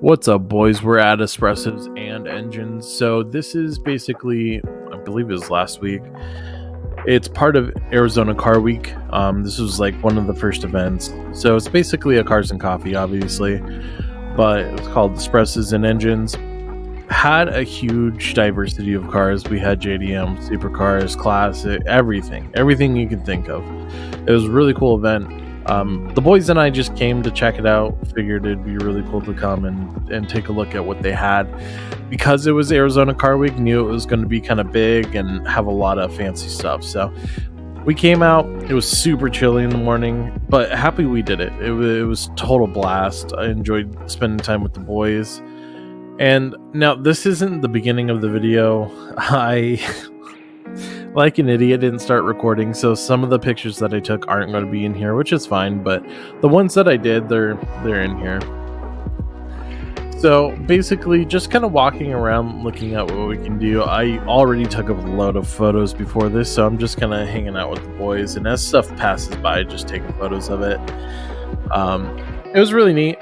What's up, boys? We're at Espressos and Engines. So this is basically, I believe it was last week. It's part of Arizona Car Week. This was like one of the first events. So it's basically a cars and coffee, obviously, but it's called Espressos and Engines. Had a huge diversity of cars. We had JDM, supercars, classic, everything you could think of. It was a really cool event. The boys and I just came to check it out. Figured it'd be really cool to come and take a look at what they had. Because it was Arizona Car Week, knew it was going to be kind of big and have a lot of fancy stuff. So we came out. It was super chilly in the morning, but happy we did it. It was total blast. I enjoyed spending time with the boys. And now this isn't the beginning of the video. I, like an idiot, didn't start recording, so some of the pictures that I took aren't going to be in here, which is fine, but the ones that I did, they're in here. So basically just kind of walking around looking at what we can do. I already took a load of photos before this, so I'm just kind of hanging out with the boys, and as stuff passes by, just taking photos of it. It was really neat.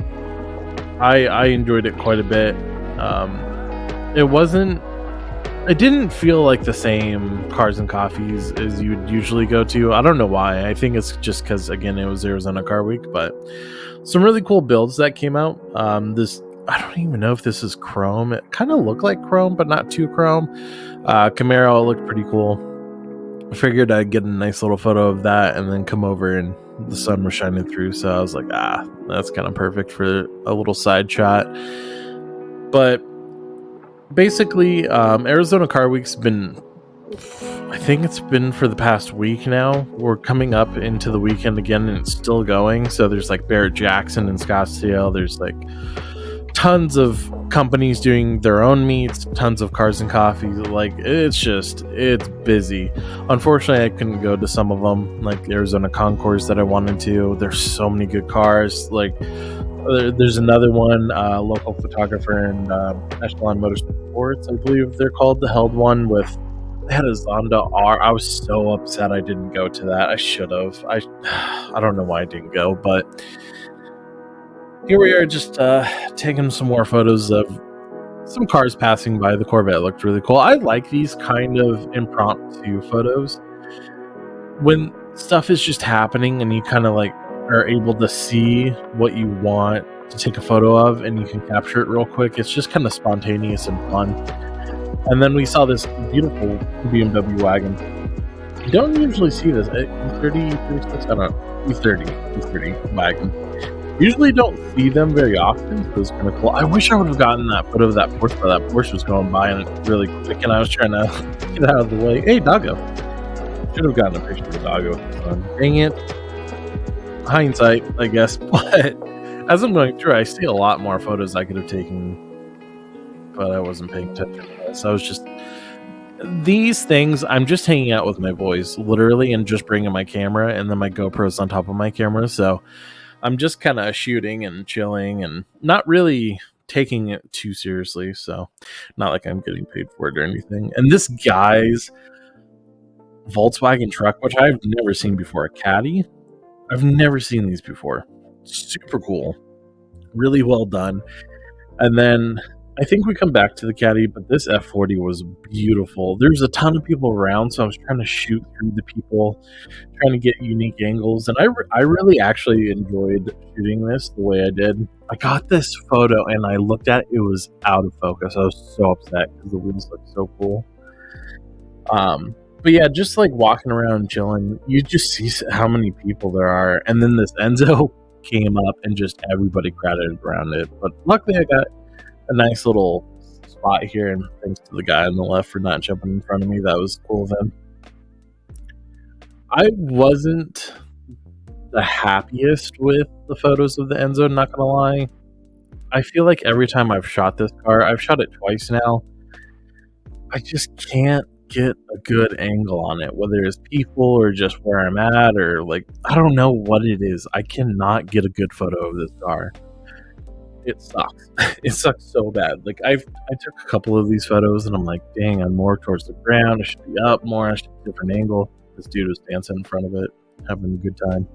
I enjoyed it quite a bit. It didn't feel like the same cars and coffees as you would usually go to. I don't know why. I think it's just because, again, it was Arizona Car Week, but some really cool builds that came out. I don't even know if this is chrome. It kind of looked like chrome, but not too chrome. Camaro looked pretty cool. I figured I'd get a nice little photo of that and then come over and the sun was shining through. So I was like, that's kind of perfect for a little side shot. But basically, Arizona Car Week's been, I think it's been for the past week now. We're coming up into the weekend again and it's still going. So there's like Barrett-Jackson and Scottsdale. There's like tons of companies doing their own meets, tons of cars and coffee. Like it's busy. Unfortunately, I couldn't go to some of them, like the Arizona Concours that I wanted to. There's so many good cars. Like there's another one, local photographer and Echelon Motorsports, I believe they're called, the held one with, they had a Zonda R. I was so upset I didn't go to that. I should have. I don't know why I didn't go, but here we are, just taking some more photos of some cars passing by. The Corvette looked really cool. I like these kind of impromptu photos when stuff is just happening and you kind of like are able to see what you want to take a photo of and you can capture it real quick. It's just kind of spontaneous and fun. And then we saw this beautiful BMW wagon. You don't usually see this. E30, I don't know, E30 wagon. Usually don't see them very often, so it was kind of cool. I wish I would have gotten that photo of that Porsche, but that Porsche was going by and it's really quick, and I was trying to get out of the way. Hey, doggo. Should have gotten a picture of the doggo. Dang it. Hindsight, I guess. But as I'm going through, I see a lot more photos I could have taken, but I wasn't paying attention to that. So I was just, these things, I'm just hanging out with my boys, literally, and just bringing my camera, and then my GoPro's on top of my camera. So I'm just kind of shooting and chilling and not really taking it too seriously. So not like I'm getting paid for it or anything. And this guy's Volkswagen truck, which I've never seen before, a Caddy. I've never seen these before. Super cool. Really well done. And then I think we come back to the Caddy, but this F40 was beautiful. There's a ton of people around, so I was trying to shoot through the people, trying to get unique angles. And I really actually enjoyed shooting this the way I did. I got this photo and I looked at it, it was out of focus. I was so upset because the wheels looked so cool. But yeah, just like walking around chilling, you just see how many people there are. And then this Enzo came up and just everybody crowded around it. But luckily I got a nice little spot here, and thanks to the guy on the left for not jumping in front of me. That was cool of him. I wasn't the happiest with the photos of the Enzo, not gonna lie. I feel like every time I've shot this car, I've shot it twice now, I just can't get a good angle on it, whether it's people or just where I'm at, or like, I don't know what it is. I cannot get a good photo of this car. It sucks. It sucks so bad. Like I took a couple of these photos and I'm like, dang, I'm more towards the ground. I should be up more. I should be a different angle. This dude was dancing in front of it, having a good time.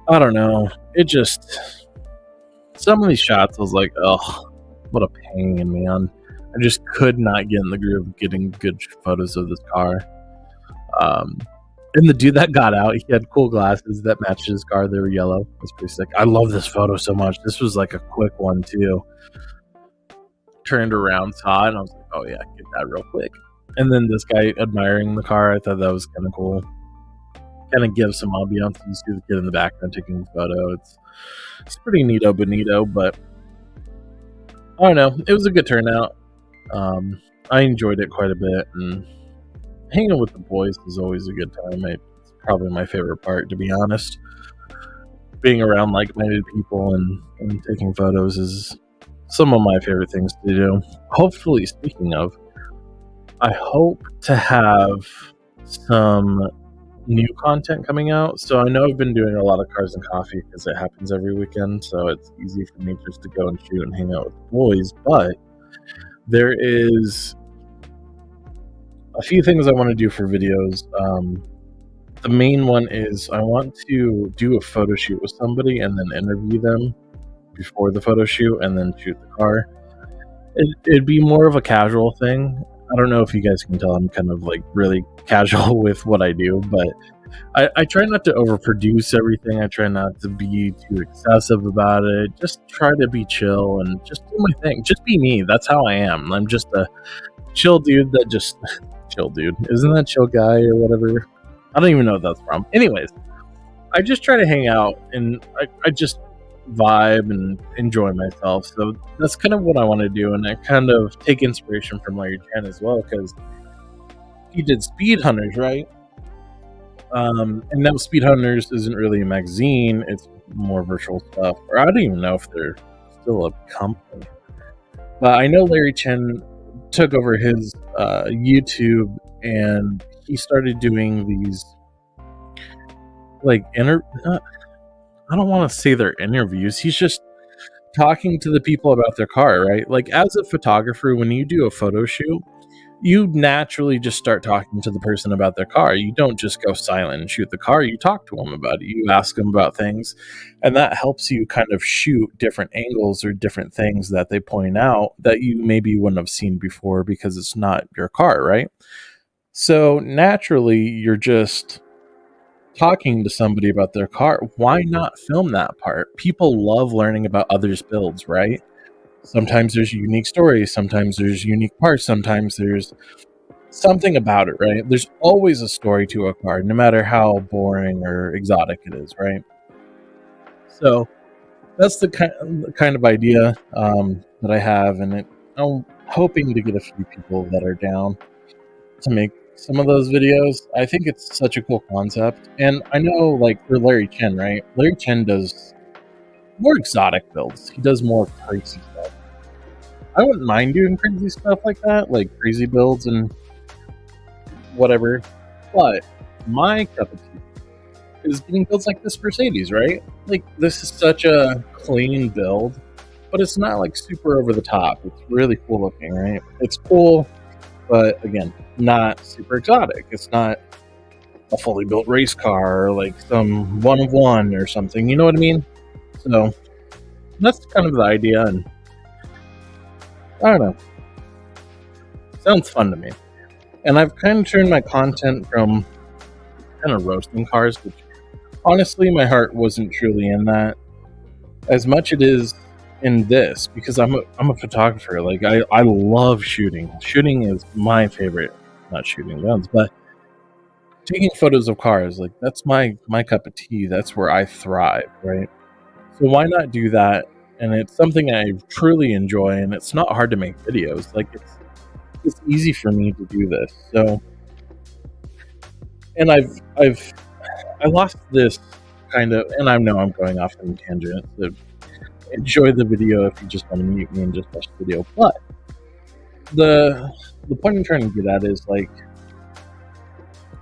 I don't know. It just, some of these shots I was like, oh, what a pain, man. I just could not get in the groove of getting good photos of this car. And the dude that got out, he had cool glasses that matched his car. They were yellow. It's pretty sick. I love this photo so much. This was like a quick one too. Turned around, saw it, and I was like, oh yeah, get that real quick. And then this guy admiring the car, I thought that was kind of cool. Kind of gives some ambiance. You see the kid in the background taking the photo. It's pretty neato bonito, but I don't know. It was a good turnout. I enjoyed it quite a bit, and hanging with the boys is always a good time. It's probably my favorite part, to be honest. Being around like-minded people and taking photos is some of my favorite things to do. Hopefully, speaking of, I hope to have some new content coming out. So I know I've been doing a lot of Cars and Coffee because it happens every weekend, so it's easy for me just to go and shoot and hang out with the boys. But there is a few things I want to do for videos. The main one is I want to do a photo shoot with somebody and then interview them before the photo shoot and then shoot the car. It'd be more of a casual thing. I don't know if you guys can tell I'm kind of like really casual with what I do, but I try not to overproduce everything. I try not to be too excessive about it. Just try to be chill and just do my thing. Just be me. That's how I am. I'm just a chill dude that just... chill dude. Isn't that chill guy or whatever? I don't even know what that's from. Anyways, I just try to hang out and I just vibe and enjoy myself. So that's kind of what I want to do. And I kind of take inspiration from Larry Chen as well, because he did Speed Hunters, right? And now Speed Hunters isn't really a magazine. It's more virtual stuff. Or I don't even know if they're still a company. But I know Larry Chen took over his YouTube, and he started doing these like I don't want to say they're interviews. He's just talking to the people about their car, right? Like, as a photographer, when you do a photo shoot, you naturally just start talking to the person about their car. You don't just go silent and shoot the car. You talk to them about it. You ask them about things, and that helps you kind of shoot different angles or different things that they point out that you maybe wouldn't have seen before because it's not your car, right? So naturally, you're just talking to somebody about their car. Why not film that part? People love learning about others' builds, right? Sometimes there's unique stories, sometimes there's unique parts, sometimes there's something about it, right? There's always a story to a car, no matter how boring or exotic it is, right? So that's the kind of idea that I have, and I'm hoping to get a few people that are down to make some of those videos. I think it's such a cool concept. And I know, like, for Larry Chen, right? Larry Chen does more exotic builds. He does more crazy stuff. I wouldn't mind doing crazy stuff like that, like crazy builds and whatever. But my cup of tea is getting builds like this Mercedes, right? Like, this is such a clean build, but it's not like super over the top. It's really cool looking, right? It's cool, but again, not super exotic. It's not a fully built race car or like some one of one or something. You know what I mean? So that's kind of the idea, and I don't know. Sounds fun to me. And I've kind of turned my content from kind of roasting cars, which honestly my heart wasn't truly in that, as much it is in this, because I'm a photographer. Like, I love shooting. Shooting is my favorite. Not shooting guns, but taking photos of cars. Like, that's my cup of tea. That's where I thrive, right? So why not do that? And it's something I truly enjoy, and it's not hard to make videos. Like, it's easy for me to do this. So, and I lost this kind of, and I know I'm going off on a tangent. So enjoy the video if you just want to mute me and just watch the video. But the point I'm trying to get at is, like,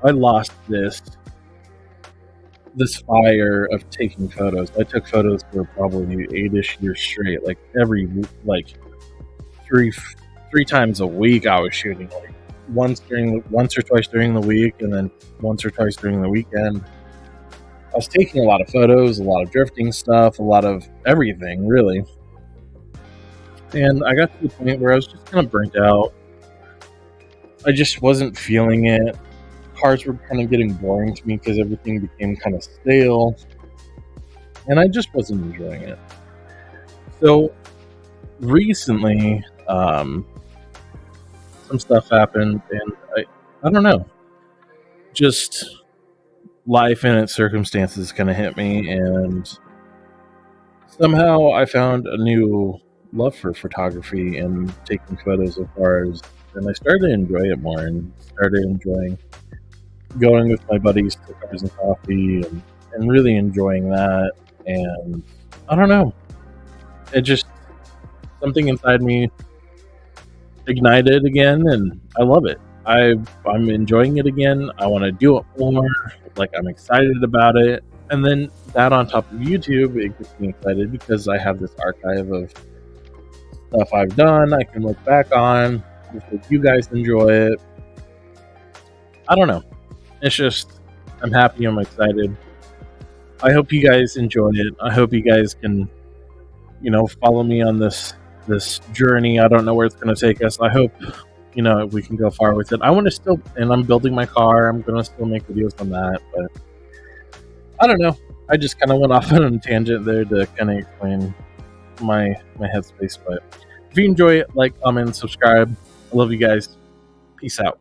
I lost this fire of taking photos. I took photos for probably 8-ish years straight. Like, every, like, three times a week I was shooting. Like, once or twice during the week, and then once or twice during the weekend. I was taking a lot of photos, a lot of drifting stuff, a lot of everything, really. And I got to the point where I was just kind of burnt out. I just wasn't feeling it. Cars were kind of getting boring to me because everything became kind of stale, and I just wasn't enjoying it. So recently, some stuff happened, and I don't know, just life and its circumstances kind of hit me, and somehow I found a new love for photography and taking photos of cars, and I started to enjoy it more, and started enjoying going with my buddies to Cars and Coffee, and really enjoying that. And I don't know, it just, something inside me ignited again, and I love it. I'm enjoying it again. I want to do it more. Like, I'm excited about it. And then that on top of YouTube, it gets me excited because I have this archive of stuff I've done I can look back on. If you guys enjoy it, I don't know. It's just, I'm happy. I'm excited. I hope you guys enjoy it. I hope you guys can, follow me on this journey. I don't know where it's going to take us. I hope, we can go far with it. I want to still, and I'm building my car. I'm going to still make videos on that, but I don't know. I just kind of went off on a tangent there to kind of explain my headspace. But if you enjoy it, like, comment, subscribe. I love you guys. Peace out.